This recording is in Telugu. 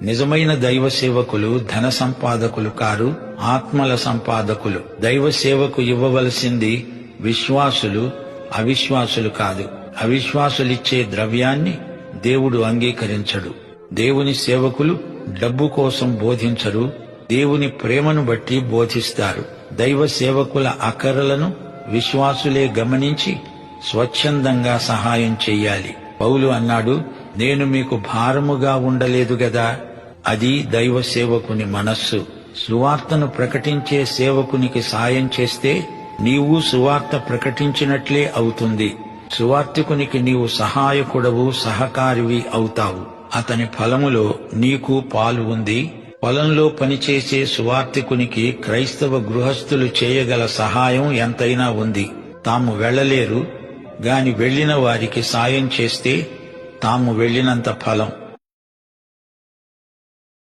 నిజమైన దైవ సేవకులు ధన సంపాదకులు కారు, ఆత్మల సంపాదకులు. దైవ సేవకు ఇవ్వవలసింది విశ్వాసులు, అవిశ్వాసులు కాదు. అవిశ్వాసులిచ్చే ద్రవ్యాన్ని దేవుడు అంగీకరించడు. దేవుని సేవకులు డబ్బు కోసం బోధించరు, దేవుని ప్రేమను బట్టి బోధిస్తారు. దైవ సేవకుల అక్కరలను విశ్వాసులే గమనించి స్వచ్ఛందంగా సహాయం చెయ్యాలి. పౌలు అన్నాడు, నేను మీకు భారముగా ఉండలేదు గదా. అది దైవ సేవకుని మనస్సు. సువార్తను ప్రకటించే సేవకునికి సాయం చేస్తే నీవు సువార్త ప్రకటించినట్లే అవుతుంది. సువార్తికునికి నీవు సహాయకుడవు, సహకారివి అవుతావు. అతని ఫలములో నీకు పాలు ఉంది. పొలంలో పనిచేసే సువార్తికునికి క్రైస్తవ గృహస్థులు చేయగల సహాయం ఎంతైనా ఉంది. తాము వెళ్లలేరు గాని వెళ్లిన వారికి సాయం చేస్తే తాము వెళ్లినంత ఫలం.